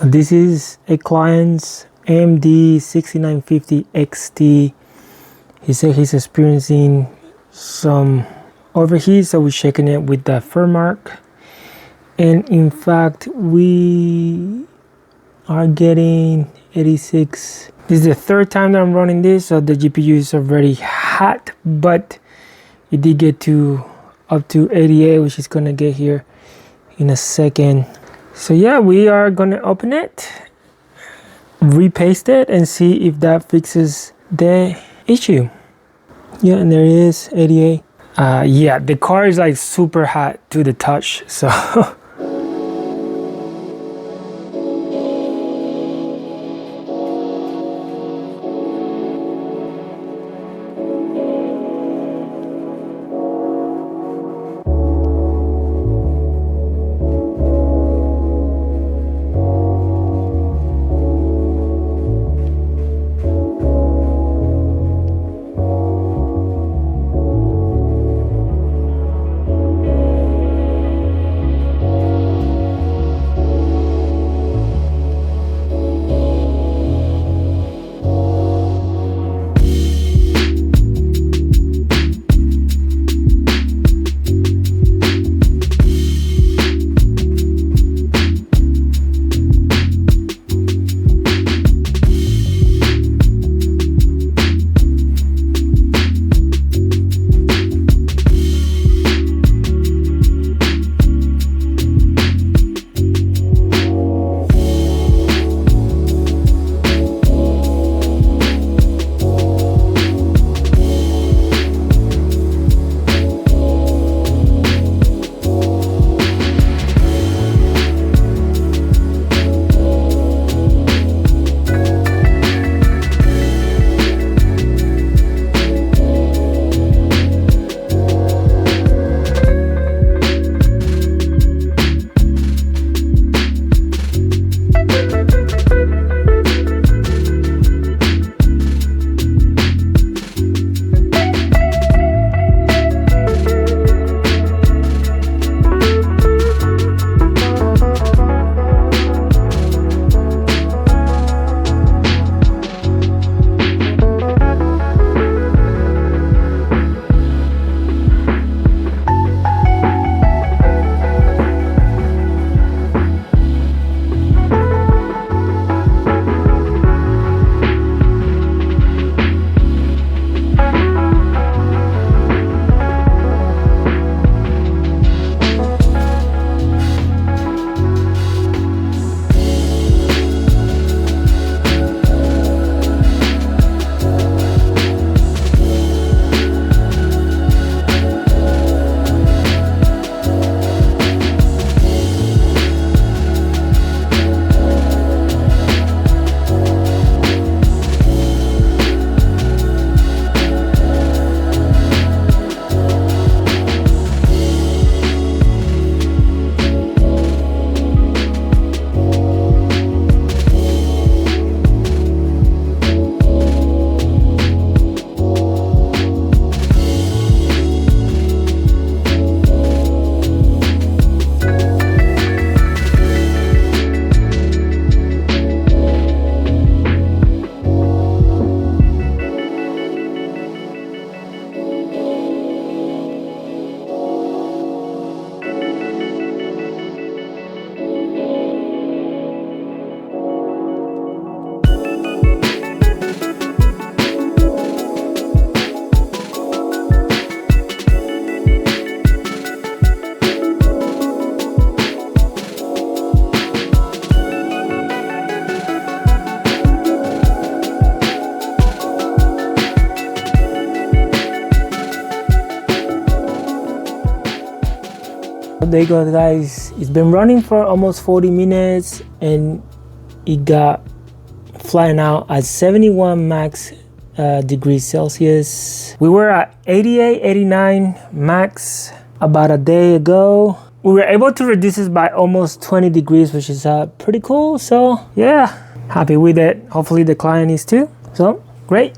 This is a client's AMD 6950 XT. He said he's experiencing some overheat, so we're checking it with the firmware. And in fact, we are getting 86. This is the third time that I'm running this, so the GPU is already hot, but it did get to up to 88, which is gonna get here in a second. So yeah, we are gonna open it, repaste it, and see if that fixes the issue. Yeah, and there it is, 88. Yeah, the car is like super hot to the touch, so there you go, guys. It's been running for almost 40 minutes and it got flattened out at 71 max degrees Celsius. We were at 88, 89 max about a day ago. We were able to reduce this by almost 20 degrees, which is pretty cool. So yeah, happy with it. Hopefully the client is too. So great.